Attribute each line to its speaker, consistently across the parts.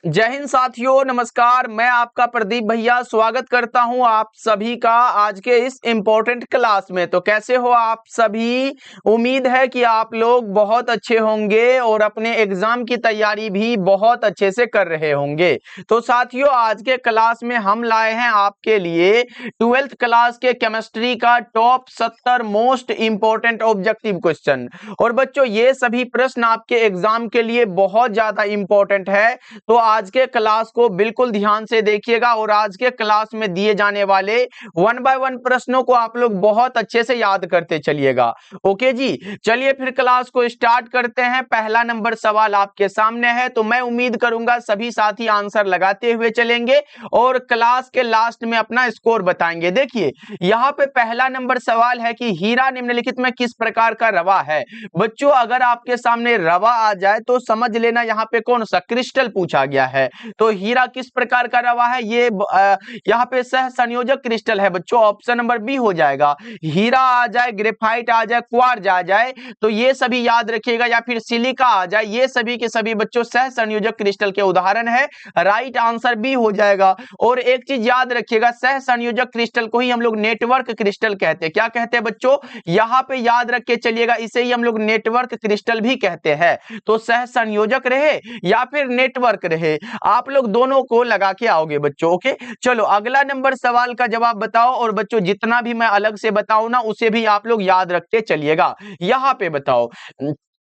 Speaker 1: जय हिंद साथियों, नमस्कार। मैं आपका प्रदीप भैया स्वागत करता हूं आप सभी का आज के इस इम्पोर्टेंट क्लास में। तो कैसे हो आप सभी? उम्मीद है कि आप लोग बहुत अच्छे होंगे और अपने एग्जाम की तैयारी भी बहुत अच्छे से कर रहे होंगे। तो साथियों, आज के क्लास में हम लाए हैं आपके लिए 12th क्लास के केमिस्ट्री का top 70 most important objective question. और बच्चों, ये सभी प्रश्न आपके एग्जाम के लिए बहुत ज्यादा इंपॉर्टेंट है। तो आज के क्लास को बिल्कुल ध्यान से देखिएगा और आज के क्लास में दिए जाने वाले 1 बाय 1 प्रश्नों को आप लोग बहुत अच्छे से याद करते चलिएगा। ओके जी, चलिए फिर क्लास को स्टार्ट करते हैं। पहला नंबर सवाल आपके सामने है, तो मैं उम्मीद करूंगा सभी साथी आंसर लगाते हुए चलेंगे और क्लास के लास्ट में अपना स्कोर बताएंगे। देखिए, यहाँ पे पहला नंबर सवाल है कि हीरा निम्नलिखित में किस प्रकार का रवा है। बच्चों, अगर आपके सामने रवा आ जाए तो समझ लेना यहाँ पे कौन सा क्रिस्टल पूछा गया है। तो हीरा किस प्रकार का रवा है? ये यहाँ पे सह संयोजक क्रिस्टल है बच्चों। ऑप्शन नंबर बी हो जाएगा। हीरा आ जाए, ग्रेफाइट आ जाए, क्वार्ज आ जाए, तो ये सभी याद रखिएगा, या फिर सिलिका आ जाए, ये सभी के सभी बच्चों सह संयोजक क्रिस्टल के उदाहरण है। राइट आंसर बी हो जाएगा। और एक चीज याद रखिएगा, सह संयोजक क्रिस्टल को ही हम लोग नेटवर्क क्रिस्टल कहते हैं। क्या कहते हैं बच्चों? यहाँ पे याद रख के चलिएगा, इसे ही हम लोग नेटवर्क क्रिस्टल भी कहते हैं। तो सह संयोजक रहे या फिर नेटवर्क रहे, आप लोग दोनों को लगा के आओगे बच्चों। ओके, चलो अगला नंबर सवाल का जवाब बताओ। और बच्चों, जितना भी मैं अलग से बताऊं ना, उसे भी आप लोग याद रखते चलिएगा। यहां पे बताओ,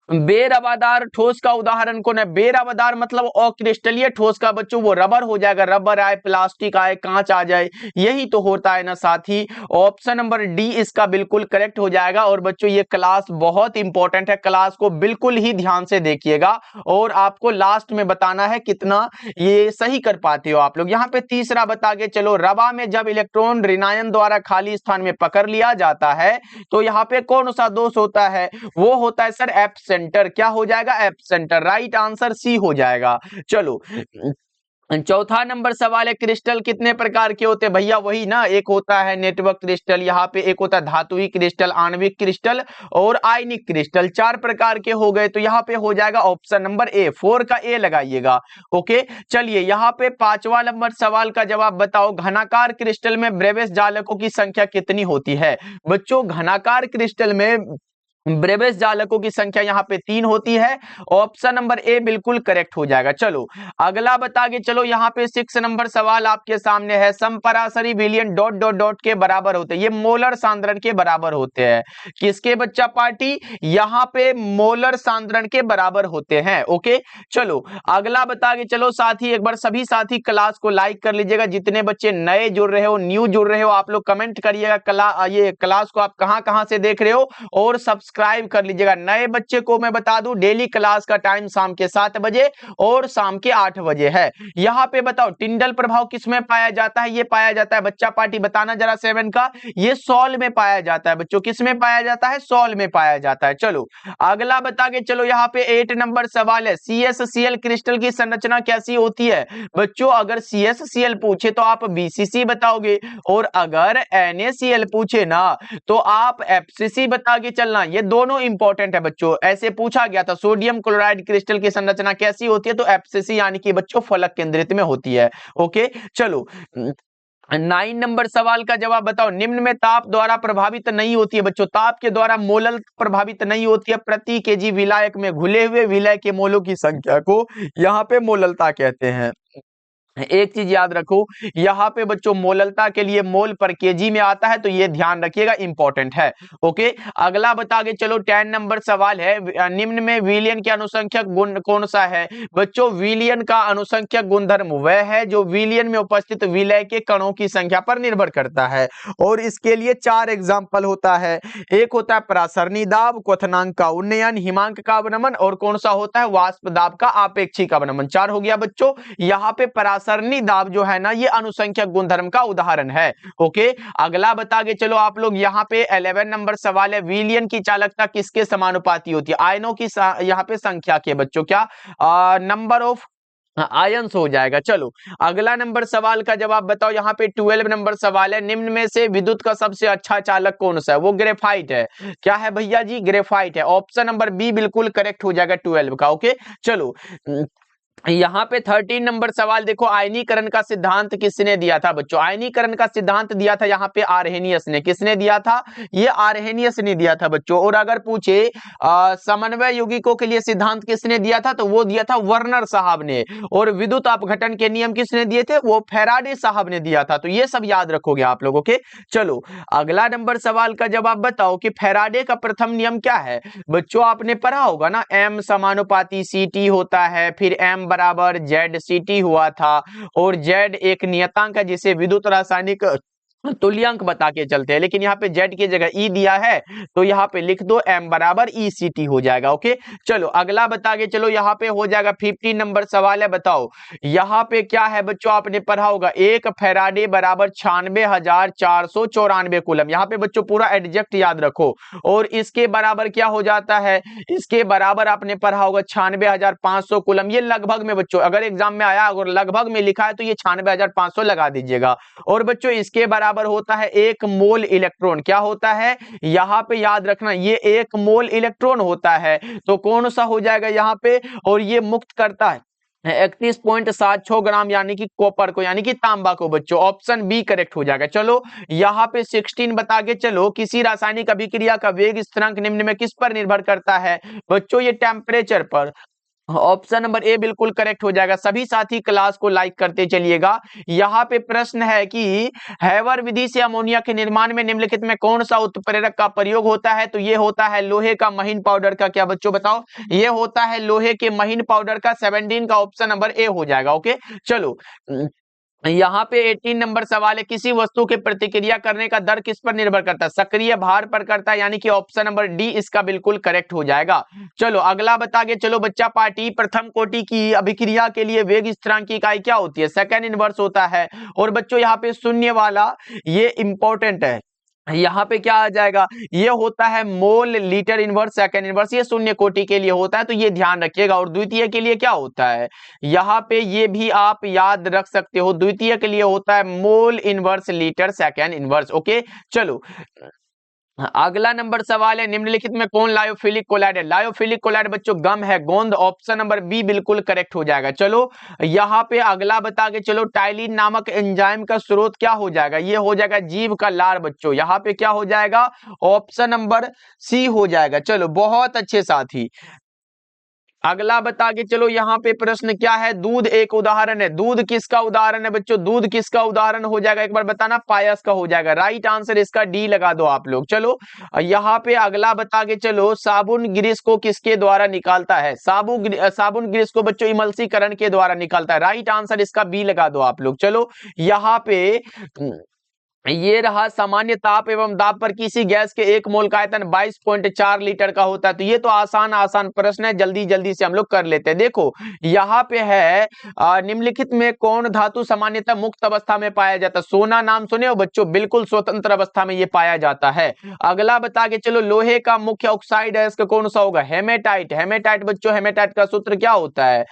Speaker 1: बेरवादार ठोस का उदाहरण कौन है? बेरवादार मतलब अक्रिस्टलीय ठोस का बच्चों वो रबर हो जाएगा। रबर आए, प्लास्टिक आए, कांच आ जाए, यही तो होता है ना साथी। ऑप्शन नंबर डी इसका बिल्कुल करेक्ट हो जाएगा। और बच्चों, ये क्लास बहुत इंपॉर्टेंट है, क्लास को बिल्कुल ही ध्यान से देखिएगा और आपको लास्ट में बताना है कितना ये सही कर पाते हो आप लोग। यहाँ पे तीसरा बता के चलो, रवा में जब इलेक्ट्रॉन ऋणायन द्वारा खाली स्थान में पकड़ लिया जाता है तो यहाँ पे कौन सा दोष होता है? वो होता है सर एब्सेंटर। क्या हो जाएगा? एब्सेंटर। राइट आंसर सी हो जाएगा। चलो, चौथा नंबर सवाल है, क्रिस्टल कितने प्रकार के होते हैं भैया? वही ना, एक होता है नेटवर्क क्रिस्टल, यहाँ पे एक होता है धातुई क्रिस्टल, आणविक क्रिस्टल और आयनिक क्रिस्टल। 4 प्रकार के हो गए। तो यहाँ पे हो जाएगा ऑप्शन नंबर ए, 4 का ए लगाइएगा। ओके, चलिए यहाँ पे 5वां नंबर सवाल का जवाब बताओ, घनाकार क्रिस्टल में ब्रेविस जालकों की संख्या कितनी होती है? बच्चों, घनाकार क्रिस्टल में ब्रेविस जालकों की संख्या यहाँ पे 3 होती है। ऑप्शन नंबर ए बिल्कुल करेक्ट हो जाएगा। चलो अगला बता के चलो, यहाँ पे 6 नंबर सवाल आपके सामने है, समपराशरी विलयन डॉट डॉट डॉट के बराबर होते हैं। ये मोलर सांद्रण के बराबर होते हैं। किसके बच्चा पार्टी? यहाँ पे मोलर सांद्रण के बराबर होते हैं। ओके, चलो अगला बता के चलो साथी, एक बार सभी साथी क्लास को लाइक कर लीजिएगा। जितने बच्चे नए जुड़ रहे हो, न्यू जुड़ रहे हो, आप लोग कमेंट करिएगा ये क्लास को आप कहाँ से देख रहे हो और सब्सक्राइब कर लीजिएगा। नए बच्चे को मैं बता दूं, डेली क्लास का टाइम शाम के 7 बजे और शाम के 8 बजे है। यहाँ पे बताओ, टिंडल प्रभाव किसमें पाया जाता है? ये पाया जाता है बच्चा पार्टी, बताना जरा 7 का। ये सॉल में पाया जाता है बच्चों। किसमें पाया जाता है? सॉल में पाया जाता है। चलो अगला बता के चलो, यहाँ पे 8 नंबर सवाल है, CsCl क्रिस्टल की संरचना कैसी होती है? बच्चों, अगर CsCl पूछे तो आप BCC बताओगे, और अगर NaCl पूछे ना तो आप FCC बता के चलना। ये दोनों इंपॉर्टेंट है बच्चों, ऐसे पूछा गया था। सोडियम क्लोराइड क्रिस्टल की संरचना कैसी होती है? तो FCC यानी कि बच्चों फलक केंद्रित में होती है। ओके, चलो 9 नंबर सवाल का जवाब बताओ, निम्न में ताप द्वारा प्रभावित नहीं होती है। बच्चों, ताप के द्वारा मोलल प्रभावित नहीं होती है। प्रति केजी विलायक में घुले हुए विलय के मोलों की संख्या को यहाँ पे मोललता कहते हैं। एक चीज याद रखो, यहाँ पे बच्चों मोललता के लिए मोल पर केजी में आता है, तो ये ध्यान रखिएगा, इंपॉर्टेंट है। ओके, अगला बता के चलो 10 नंबर सवाल है, निम्न में विलयन के अनुसंख्यक गुण कौन सा है? बच्चों, विलयन का अनुसंख्यक गुणधर्म वह है जो विलयन में उपस्थित विलय के कणों की संख्या पर निर्भर करता है। और इसके लिए 4 एग्जाम्पल होता है। एक होता है परासरणी दाब, क्वथनांक का उन्नयन, हिमांक का अवनमन, और कौन सा होता है? वाष्प दाब का आपेक्षिक अवनमन। 4 हो गया बच्चों। यहाँ पे परासरणी दाब जो है ना, ये अनुसंख्यक गुणधर्म का उदाहरण है। ओके, अगला बता के चलो आप लोग, यहाँ पे 11 नंबर सवाल है, विलयन की चालकता किसके समानुपाती होती है? आयनों की यहाँ पे संख्या के बच्चों, क्या नंबर ऑफ आयंस हो जाएगा। चलो अगला नंबर सवाल का जवाब बताओ, यहाँ पे 12 नंबर सवाल है, निम्न में से विद्युत का सबसे अच्छा चालक कौन सा है? वो ग्रेफाइट है। क्या है भैया जी? ग्रेफाइट है। ऑप्शन नंबर बी बिल्कुल करेक्ट हो जाएगा 12 का। ओके, चलो यहाँ पे 13 नंबर सवाल देखो, आयनीकरण का सिद्धांत किसने दिया था बच्चों? आयनीकरण का सिद्धांत दिया था यहाँ पे आर्हेनियस ने। किसने दिया था? ये आर्हेनियस ने दिया था बच्चों। और अगर पूछे समन्वय यौगिकों के लिए सिद्धांत किसने दिया था, तो वो दिया था वर्नर साहब ने। और विद्युत अपघटन के नियम किसने दिए थे? वो फैराडे साहब ने दिया था। तो ये सब याद रखोगे आप लोगों के। चलो अगला नंबर सवाल का जवाब बताओ कि फैराडे का प्रथम नियम क्या है? बच्चों आपने पढ़ा होगा ना, एम समानुपाती सी टी होता है, फिर एम बराबर जेड सी टी हुआ था, और जेड एक नियतांक है जिसे विद्युत रासायनिक तुल्यांक बता के चलते हैं। लेकिन यहाँ पे जेड की जगह ई दिया है, तो यहाँ पे लिख दो एम बराबर ई सी टी हो जाएगा। ओके चलो अगला बता के चलो, यहाँ पे हो जाएगा 15 नंबर सवाल है। बताओ यहाँ पे क्या है बच्चों, आपने पढ़ा होगा एक फैराडे बराबर 96,494 कूलम। यहाँ पे बच्चों पूरा एडजेक्ट याद रखो। और इसके बराबर क्या हो जाता है? इसके बराबर आपने पढ़ा होगा 96,500 कूलम। ये लगभग में बच्चों, अगर एग्जाम में आया अगर लगभग में लिखा है तो ये 96,500 लगा दीजिएगा। और बच्चों इसके बराबर होता है 1 मोल इलेक्ट्रॉन। क्या होता है यहाँ पे याद रखना, ये 1 मोल इलेक्ट्रॉन होता है। तो कौन सा हो जाएगा यहाँ पे? और ये मुक्त करता है 31.76 ग्राम यानी कि कॉपर को, यानी कि तांबा को बच्चों। ऑप्शन बी करेक्ट हो जाएगा। चलो यहाँ पे 16 बता के चलो, किसी रासायनिक अभिक्रिया का वेग स्थिरांक निम्न में किस पर निर्भर करता है? बच्चों ये टेम्परेचर पर। ऑप्शन नंबर ए बिल्कुल करेक्ट हो जाएगा। सभी साथी क्लास को लाइक करते चलिएगा। यहाँ पे प्रश्न है कि हैवर विधि से अमोनिया के निर्माण में निम्नलिखित में कौन सा उत्प्रेरक का प्रयोग होता है? तो ये होता है लोहे का महीन पाउडर का। क्या बच्चों बताओ? ये होता है लोहे के महीन पाउडर का। 17 का ऑप्शन नंबर ए हो जाएगा। ओके चलो यहाँ पे 18 नंबर सवाल है, किसी वस्तु के प्रतिक्रिया करने का दर किस पर निर्भर करता है? सक्रिय भार पर करता है, यानी कि ऑप्शन नंबर डी इसका बिल्कुल करेक्ट हो जाएगा। चलो अगला बता के चलो बच्चा पार्टी, प्रथम कोटि की अभिक्रिया के लिए वेग स्थिरांक की इकाई क्या होती है? सेकंड इनवर्स होता है। और बच्चों यहाँ पे शून्य वाला ये इंपॉर्टेंट है, यहाँ पे क्या आ जाएगा? ये होता है mole litre inverse second inverse. ये शून्य कोटि के लिए होता है, तो ये ध्यान रखिएगा। और द्वितीय के लिए क्या होता है? यहाँ पे ये भी आप याद रख सकते हो, द्वितीय के लिए होता है mole inverse litre second inverse. Okay चलो अगला नंबर सवाल है, निम्नलिखित में कौन लायोफिलिक कोलाइड है? लायोफिलिक कोलाइड बच्चों गम है, गोंद। ऑप्शन नंबर बी बिल्कुल करेक्ट हो जाएगा। चलो यहाँ पे अगला बता के चलो, टाइलिन नामक एंजाइम का स्रोत क्या हो जाएगा? ये हो जाएगा जीव का लार बच्चों। यहाँ पे क्या हो जाएगा? ऑप्शन नंबर सी हो जाएगा। चलो बहुत अच्छे साथी। अगला बता के चलो, यहाँ पे प्रश्न क्या है? दूध एक उदाहरण है। दूध किसका उदाहरण है बच्चों? दूध किसका उदाहरण हो जाएगा एक बार बताना? पायस का हो जाएगा। राइट आंसर इसका डी लगा दो आप लोग। चलो यहाँ पे अगला बता के चलो, साबुन ग्रीस को किसके द्वारा निकालता है? साबुन ग्रीस को बच्चों इमल्सीकरण के द्वारा निकालता है। राइट आंसर इसका बी लगा दो आप लोग। चलो यहाँ पे ये रहा, सामान्य ताप एवं दाब पर किसी गैस के 1 मोल का आयतन 22.4 लीटर का होता है। तो ये तो आसान आसान प्रश्न है, जल्दी जल्दी से हम लोग कर लेते हैं। देखो यहाँ पे है निम्नलिखित में कौन धातु सामान्यतः मुक्त अवस्था में पाया जाता है? सोना नाम सुने हो बच्चों? बिल्कुल स्वतंत्र अवस्था में ये पाया जाता है। अगला बता के चलो, लोहे का मुख्य ऑक्साइड है इसका कौन सा होगा? हेमेटाइट। हेमेटाइट बच्चों, हेमेटाइट का सूत्र क्या होता है?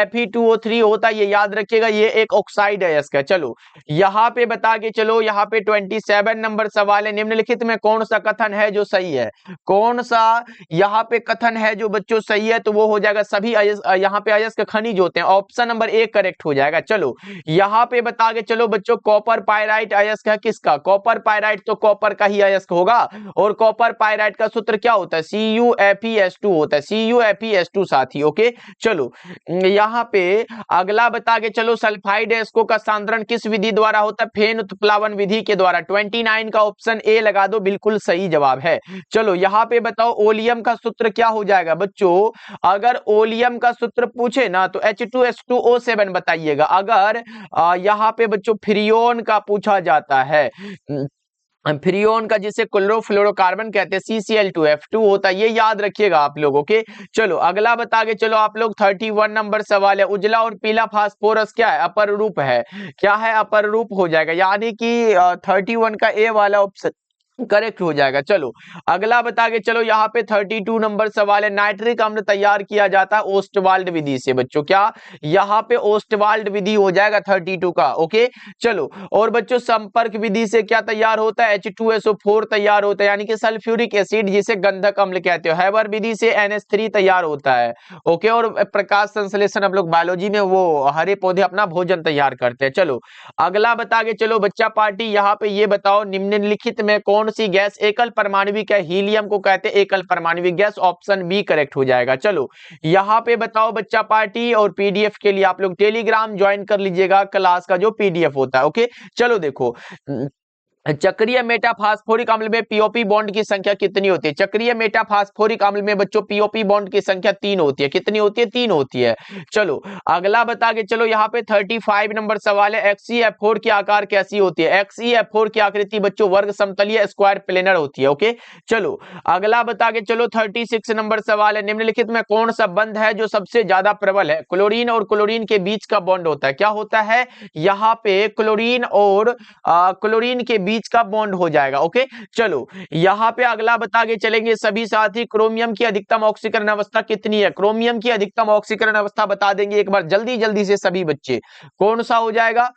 Speaker 1: Fe2O3 होता है, ये याद रखिएगा। ये एक ऑक्साइड है इसका। चलो यहाँ पे बता के चलो, यहाँ पे 27 नंबर सवाल है, निम्नलिखित में कौन सा कथन है जो सही है? कौन सा यहाँ पे कथन है जो बच्चों सही है? तो वो हो जाएगा सभी यहाँ पे अयस्क खनिज होते हैं। ऑप्शन नंबर ए करेक्ट हो जाएगा। चलो यहाँ पे बता के चलो बच्चों, कॉपर पायराइट अयस्क है किसका? कॉपर पायराइट तो कॉपर का ही अयस्क होगा। और कॉपर पायराइट का सूत्र क्या होता है? CuFeS2 होता है। CuFeS2 साथी। ओके चलो यहाँ पे अगला बता के चलो, सल्फाइड एस्को का सांद्रण किस विधि द्वारा होता है? फेन उत्प्लावन विधि के द्वारा। 29 का ऑप्शन ए लगा दो, बिल्कुल सही जवाब है। चलो यहाँ पे बताओ, ओलियम का सूत्र क्या हो जाएगा बच्चों? अगर ओलियम का सूत्र पूछे ना तो H2S2O7 बताइएगा। अगर यहाँ पे बच्चों फ्रियोन का पूछा जाता है, फ्रियोन का जिसे क्लोरोफ्लोरोकार्बन कहते हैं, CCl2F2 होता है। ये याद रखिएगा आप लोगों के। चलो अगला बता के चलो आप लोग, 31 नंबर सवाल है, उजला और पीला फास्फोरस क्या है? अपर रूप है। क्या है? अपर रूप हो जाएगा। यानी कि 31 का ए वाला ऑप्शन करेक्ट हो जाएगा। चलो अगला बता के चलो, यहाँ पे 32 नंबर सवाल है। नाइट्रिक अम्ल तैयार किया जाता है ओस्टवाल्ड विधि से बच्चों। क्या यहाँ पे ओस्टवाल्ड विधि हो जाएगा 32 का। ओके चलो, और बच्चों संपर्क विधि से क्या तैयार होता है? H2SO4 तैयार होता है, यानी कि सल्फ्यूरिक एसिड जिसे गंधक अम्ल कहते हो। हैबर विधि से NH3 तैयार होता है। ओके, और प्रकाश संश्लेषण हम लोग बायोलॉजी में वो हरे पौधे अपना भोजन तैयार करते हैं। चलो अगला बता के चलो बच्चा पार्टी, यहाँ पे ये बताओ निम्नलिखित में कौन सी गैस एकल परमाणविक है? हीलियम को कहते हैं एकल परमाणविक गैस। ऑप्शन बी करेक्ट हो जाएगा। चलो यहाँ पे बताओ बच्चा पार्टी, और पीडीएफ के लिए आप लोग टेलीग्राम ज्वाइन कर लीजिएगा, क्लास का जो पीडीएफ होता है। ओके चलो देखो, चक्रीय मेटाफास्फोरिक अम्ल में पीओपी बॉन्ड की संख्या कितनी होती है? चक्रीय मेटाफास्फोरिक अम्ल में बच्चों पीओपी बॉन्ड की संख्या 3 होती है। कितनी होती है? 3 होती है। चलो अगला बता के चलो, यहाँ पे 35 नंबर सवाल है। XeF4 की आकार कैसी होती है? XeF4 की आकृति बच्चों वर्ग समतलीय स्क्वायर प्लेनर होती है। ओके चलो अगला बता के चलो, 36 नंबर सवाल है। निम्नलिखित में कौन सा बंध है जो सबसे ज्यादा प्रबल है? क्लोरीन और क्लोरीन के बीच का बॉन्ड होता है। क्या होता है? यहाँ पे क्लोरीन और क्लोरीन के बीच का बॉन्ड हो जाएगा। ओके चलो यहाँ पे अगला बता के चलेंगे सभी साथी, क्रोमियम की अधिकतम ऑक्सीकरण अवस्था कितनी है? क्रोमियम की अधिकतम ऑक्सीकरण अवस्था बता देंगे एक बार जल्दी जल्दी से सभी बच्चे। कौन सा हो जाएगा?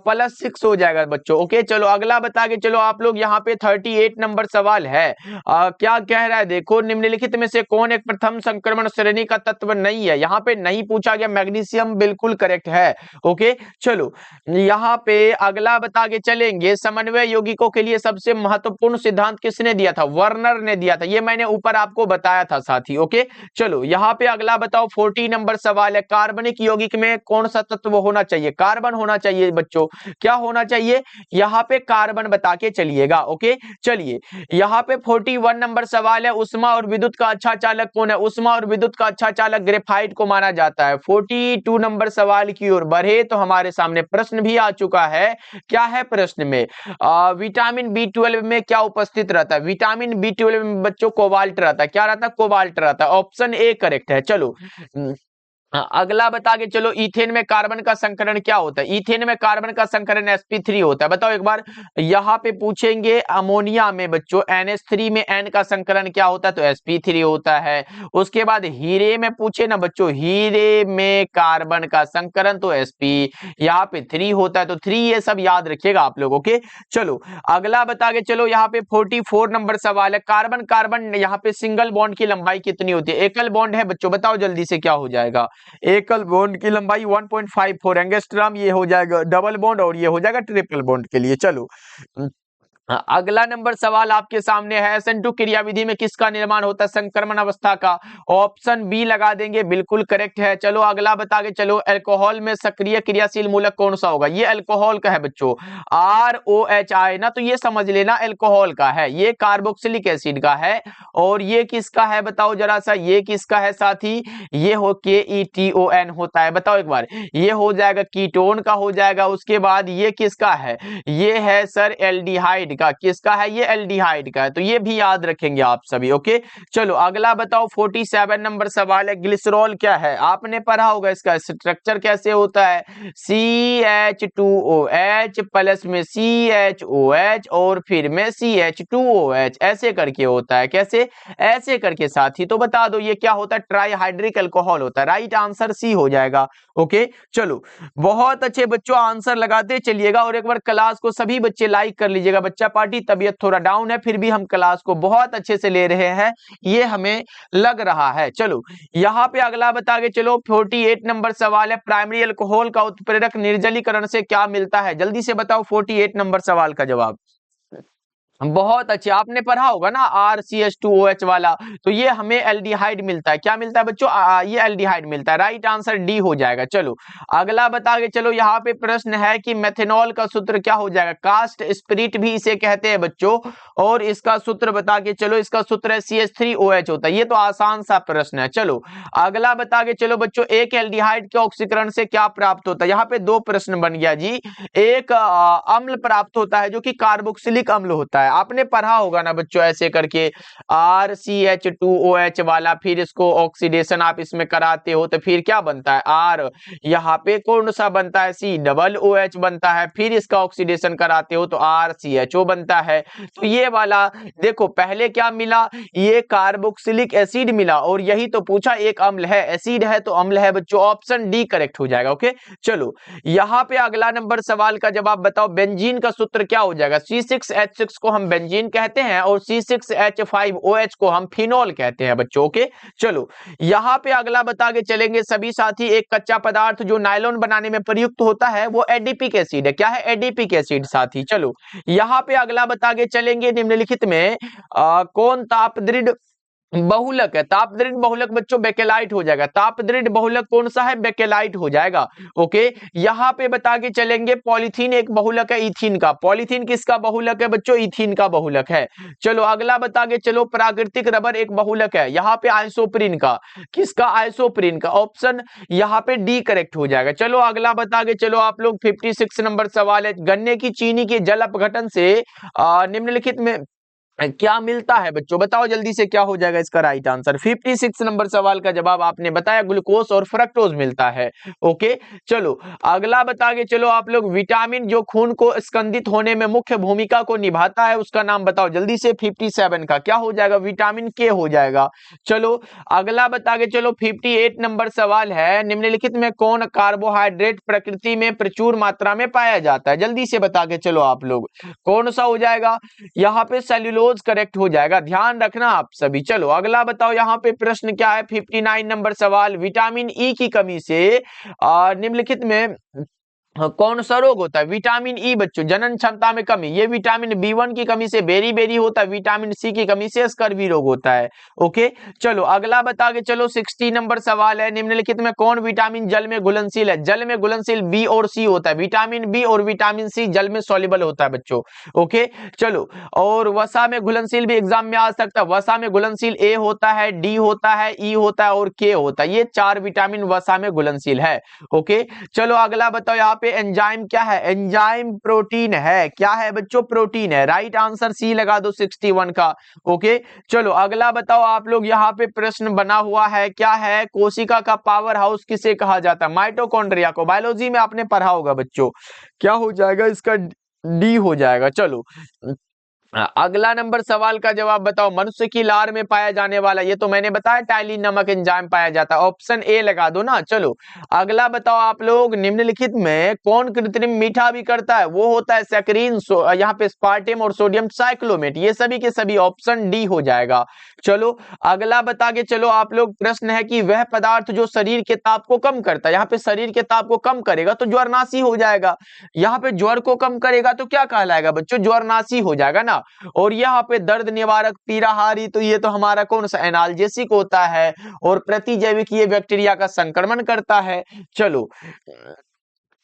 Speaker 1: +6 हो जाएगा बच्चों। ओके चलो अगला बता के चलो आप लोग, यहाँ पे 38 नंबर सवाल है। क्या कह रहा है? देखो निम्नलिखित में से कौन एक प्रथम संक्रमण श्रेणी का तत्व नहीं है? यहाँ पे नहीं पूछा गया, मैग्नीशियम बिल्कुल करेक्ट है। ओके चलो यहाँ पे अगला बता के चलेंगे, समन्वय यौगिकों के लिए सबसे महत्वपूर्ण सिद्धांत किसने दिया था? वर्नर ने दिया था। ये मैंने ऊपर आपको बताया था साथी। ओके चलो यहाँ पे अगला बताओ, 40 नंबर सवाल है। कार्बनिक यौगिक में कौन सा तत्व होना चाहिए? कार्बन होना चाहिए बच्चों। क्या होना चाहिए? यहाँ पे कार्बन बता के चलिएगा। ओके चलिए यहाँ पे 41 नंबर सवाल है। उष्मा और विद्युत का अच्छा चालक कौन है? उष्मा और विद्युत का अच्छा चालक ग्रेफाइट को माना जाता है। 42 नंबर सवाल की ओर बढ़े तो हमारे सामने प्रश्न भी आ चुका है। क्या है प्रश्न में? विटामिन B12 में क्या उपस्थित रहता है? विटामिन B12 में बच्चों कोबाल्ट रहता है। क्या रहता है? कोबाल्ट रहता है। ऑप्शन ए करेक्ट है। चलो अगला बता के चलो, इथेन में कार्बन का संकरण क्या होता है? इथेन में कार्बन का संकरण sp3 होता है। बताओ एक बार, यहाँ पे पूछेंगे अमोनिया में बच्चों NH3 में N का संकरण क्या होता है? तो sp3 होता है। उसके बाद हीरे में पूछे ना बच्चों, हीरे में कार्बन का संकरण तो sp यहाँ पे 3 होता है, तो 3 ये सब याद रखिएगा आप लोग। ओके चलो अगला बता के चलो, यहाँ पे 44 नंबर सवाल है। कार्बन कार्बन यहाँ पे सिंगल बॉन्ड की लंबाई कितनी होती है? एकल बॉन्ड है बच्चों, बताओ जल्दी से क्या हो जाएगा? एकल बॉन्ड की लंबाई 1.54 एंगस्ट्रॉम ये हो जाएगा डबल बॉन्ड, और ये हो जाएगा ट्रिपल बॉन्ड के लिए। चलो अगला नंबर सवाल आपके सामने है। SN2 क्रियाविधि में किसका निर्माण होता है? संक्रमण अवस्था का। ऑप्शन बी लगा देंगे, बिल्कुल करेक्ट है। चलो अगला बता के चलो, अल्कोहल में सक्रिय क्रियाशील मूलक कौन सा होगा? ये अल्कोहल का है बच्चों, ROHI ना, तो ये समझ लेना अल्कोहल का है। ये कार्बोक्सिलिक एसिड का है। और ये किसका है बताओ जरा सा? ये किसका है साथी? ये हो KETON होता है। बताओ एक बार, ये हो जाएगा कीटोन का हो जाएगा। उसके बाद ये किसका है? ये है सर एल्डिहाइड का। किसका है? ये एल्डिहाइड का है। तो ये भी याद रखेंगे आप सभी। ओके चलो अगला बताओ, 47 नंबर सवाल है। ग्लिसरॉल क्या है? आपने पढ़ा होगा इसका स्ट्रक्चर कैसे होता है। CH2OH प्लस में CHOH और फिर में CH2OH, ऐसे करके होता है। कैसे? ऐसे करके साथी। तो बता दो ये क्या होता है? ट्राईहाइड्रिक अल्कोहल होता है। राइट आंसर सी हो जाएगा। ओके चलो बहुत अच्छे बच्चों, आंसर लगाते चलिएगा, और एक बार क्लास को सभी बच्चे लाइक कर लीजिएगा। बच्चा पार्टी तबीयत थोड़ा डाउन है, फिर भी हम क्लास को बहुत अच्छे से ले रहे हैं, ये हमें लग रहा है। चलो यहाँ पे अगला बता के चलो, 48 नंबर सवाल है। प्राइमरी अल्कोहल का उत्प्रेरक निर्जलीकरण से क्या मिलता है? जल्दी से बताओ 48 नंबर सवाल का जवाब। बहुत अच्छे, आपने पढ़ा होगा ना RCH2OH वाला। तो ये हमें एल्डिहाइड मिलता है। क्या मिलता है बच्चों? ये एल्डिहाइड मिलता है। राइट आंसर डी हो जाएगा। चलो अगला बता के चलो, यहाँ पे प्रश्न है कि मेथनॉल का सूत्र क्या हो जाएगा? कास्ट स्पिरिट भी इसे कहते हैं बच्चों, और इसका सूत्र बता के चलो, इसका सूत्र है CH3OH होता है। ये तो आसान सा प्रश्न है। चलो अगला बता के चलो बच्चों, एक एल्डिहाइड के ऑक्सीकरण से क्या प्राप्त होता है? यहाँ पे दो प्रश्न बन गया जी। एक अम्ल प्राप्त होता है जो कि कार्बोक्सिलिक अम्ल होता है। है, आपने पढ़ा होगा ना बच्चों ऐसे करके RCH2OH वाला, फिर इसको ऑक्सीडेशन आप इसमें कराते हो तो फिर क्या बनता है R, यहाँ पे कौन सा बनता है COOH बनता है, फिर इसका ऑक्सीडेशन कराते हो तो RCHO बनता है। तो ये वाला देखो पहले क्या मिला, ये कार्बोक्सिलिक एसिड मिला और यही तो पूछा एक अम्ल है, एसिड है तो अम्ल है बच्चों, ऑप्शन डी करेक्ट हो जाएगा। ओके चलो यहाँ पे अगला नंबर सवाल का जवाब बताओ, बेंजीन का सूत्र क्या हो जाएगा। C6H6 को हम बेंजीन कहते हैं और C6H5OH को हम फिनोल कहते हैं बच्चों। ओके चलो यहाँ पे अगला बता के चलेंगे सभी साथी, एक कच्चा पदार्थ जो नायलॉन बनाने में प्रयुक्त होता है वो एडिपिक एसिड है। क्या है, एडिपिक एसिड साथी। चलो यहाँ पे अगला बता के चलेंगे, निम्नलिखित में कौन तापदृढ़ बहुलक है। तापदृढ़ बहुलक बच्चों बेकेलाइट हो जाएगा, तापदृढ़ बहुलक कौन सा है, बेकेलाइट हो जाएगा। ओके यहाँ पे बता के चलेंगे, पॉलीथीन एक बहुलक है इथीन का। पॉलीथीन किसका बहुलक है बच्चों, इथीन का बहुलक है। चलो अगला बता के चलो, प्राकृतिक रबर एक बहुलक है, यहाँ पे आइसोप्रीन का। किसका, आइसोप्रीन का। ऑप्शन यहाँ पे डी करेक्ट हो जाएगा। चलो अगला बता के चलो आप लोग, 56 नंबर सवाल है, गन्ने की चीनी के जल अपघटन से निम्नलिखित में क्या मिलता है बच्चों, बताओ जल्दी से क्या हो जाएगा इसका राइट आंसर। 56 नंबर सवाल का जवाब आपने बताया ग्लूकोज और फ्रक्टोज मिलता है। ओके चलो अगला बता के चलो आप लोग, विटामिन जो खून को स्कंदित होने में मुख्य भूमिका को निभाता है उसका नाम बताओ जल्दी से। 57 का क्या हो जाएगा, विटामिन के हो जाएगा। चलो अगला बता के चलो, 58 नंबर सवाल है, निम्नलिखित में कौन कार्बोहाइड्रेट प्रकृति में प्रचुर मात्रा में पाया जाता है, जल्दी से बता के चलो आप लोग, कौन सा हो जाएगा। यहाँ पे सेल्यूलोज करेक्ट हो जाएगा, ध्यान रखना आप सभी। चलो अगला बताओ यहाँ पे प्रश्न क्या है, 59 नंबर सवाल, विटामिन ई की कमी से निम्नलिखित में कौन सा रोग होता है। विटामिन ई बच्चों जनन क्षमता में कमी, ये विटामिन B1 की कमी से बेरी बेरी होता है, विटामिन सी की कमी से स्कर्वी रोग होता है। ओके चलो अगला बता के चलो, 60 नंबर सवाल है, निम्नलिखित में कौन विटामिन जल में घुलनशील है। जल में घुलनशील बी और सी होता है, विटामिन बी और विटामिन सी जल में सॉल्युबल होता है बच्चों। ओके चलो और वसा में घुलनशील भी एग्जाम में आ सकता है, वसा में घुलनशील ए होता है, डी होता है, ई होता है और के होता है, ये 4 विटामिन वसा में घुलनशील है। ओके चलो अगला बताओ यहाँ पे, एंजाइम क्या है, एंजाइम प्रोटीन है। क्या है बच्चों, प्रोटीन है। राइट आंसर सी लगा दो 61 का। ओके चलो अगला बताओ आप लोग, यहाँ पे प्रश्न बना हुआ है, क्या है, कोशिका का पावर हाउस किसे कहा जाता है, माइटोकॉन्ड्रिया को। बायोलॉजी में आपने पढ़ा होगा बच्चों, क्या हो जाएगा इसका, डी हो जाएगा। चलो अगला नंबर सवाल का जवाब बताओ, मनुष्य की लार में पाया जाने वाला, ये तो मैंने बताया टाइलिन नामक एंजाइम पाया जाता है, ऑप्शन ए लगा दो ना। चलो अगला बताओ आप लोग, निम्नलिखित में कौन कृत्रिम मीठा भी करता है, वो होता है सैकरीन, यहाँ पे स्पार्टेम और सोडियम साइक्लोमेट, ये सभी के सभी ऑप्शन डी हो जाएगा। चलो अगला बता के चलो आप लोग, प्रश्न है कि वह पदार्थ जो शरीर के ताप को कम करता है, यहाँ पे शरीर के ताप को कम करेगा तो ज्वरनाशी हो जाएगा, यहाँ पे ज्वर को कम करेगा तो क्या कहलाएगा बच्चों, ज्वरनाशी हो जाएगा ना। और यहाँ पे दर्द निवारक पीराहारी, तो ये तो हमारा कौन सा, एनाल्जेसिक होता है। और प्रतिजैविक, ये बैक्टीरिया का संक्रमण करता है। चलो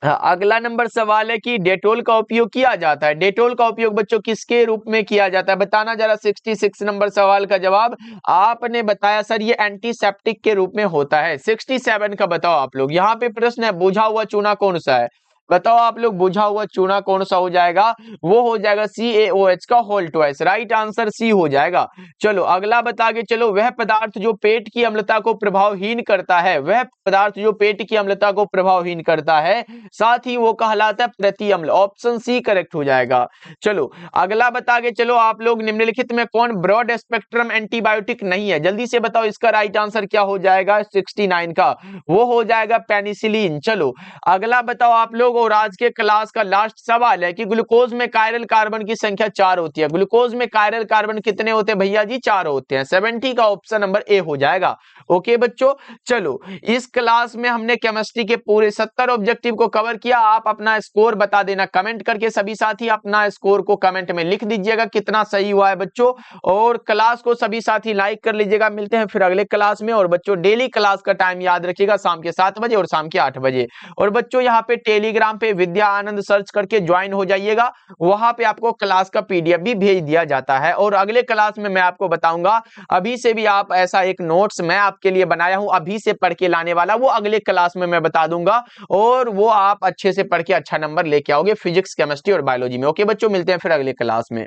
Speaker 1: अगला नंबर सवाल है कि डेटोल का उपयोग किया जाता है, डेटोल का उपयोग बच्चों किसके रूप में किया जाता है, बताना जरा। 66 नंबर सवाल का जवाब आपने बताया सर ये एंटीसेप्टिक के रूप में होता है। 67 का बताओ आप लोग, यहाँ पे प्रश्न है बुझा हुआ चूना कौन सा है, बताओ आप लोग, बुझा हुआ चूना कौन सा हो जाएगा, वो हो जाएगा CaOH का whole twice. Right answer C हो जाएगा। चलो अगला बता के चलो, वह पदार्थ जो पेट की अम्लता को प्रभावहीन करता है, वह पदार्थ जो पेट की अम्लता को प्रभावहीन करता है, साथ ही वो कहलाता है प्रति अम्ल, ऑप्शन सी करेक्ट हो जाएगा। चलो अगला बता के चलो आप लोग, निम्नलिखित में कौन ब्रॉड स्पेक्ट्रम एंटीबायोटिक नहीं है, जल्दी से बताओ इसका राइट आंसर क्या हो जाएगा। 69 का वो हो जाएगा पेनिसिलिन। चलो अगला बताओ आप लोग, और आज के क्लास का लास्ट सवाल है कि ग्लूकोज में कायरल कार्बन की संख्या 4 होती है, ग्लूकोज में कायरल कार्बन कितने होते हैं भैया जी, 4 होते हैं। 70 का ऑप्शन नंबर ए हो जाएगा। ओके बच्चों चलो इस क्लास में हमने केमिस्ट्री के पूरे 70 ऑब्जेक्टिव को कवर किया। आप अपना स्कोर बता देना कमेंट करके, सभी साथी अपना स्कोर को कमेंट में लिख दीजिएगा कितना सही हुआ है बच्चों, और क्लास को सभी साथी लाइक कर लीजिएगा। मिलते हैं फिर अगले क्लास में। और बच्चों डेली क्लास का टाइम याद रखिएगा, शाम के 7 बजे और शाम के 8 बजे। और बच्चों यहाँ पे टेलीग्राम पे विद्या आनंद सर्च करके ज्वाइन हो जाइएगा, वहां पे आपको क्लास का PDF भी भेज दिया जाता है। और अगले क्लास में मैं आपको बताऊंगा, अभी से भी आप ऐसा एक नोट्स मैं आपके लिए बनाया हूं, अभी से पढ़ के लाने वाला, वो अगले क्लास में मैं बता दूंगा, और वो आप अच्छे से पढ़ के अच्छा नंबर लेके आओगे फिजिक्स, केमिस्ट्री और बायोलॉजी में। ओके बच्चों, मिलते हैं फिर अगले क्लास में।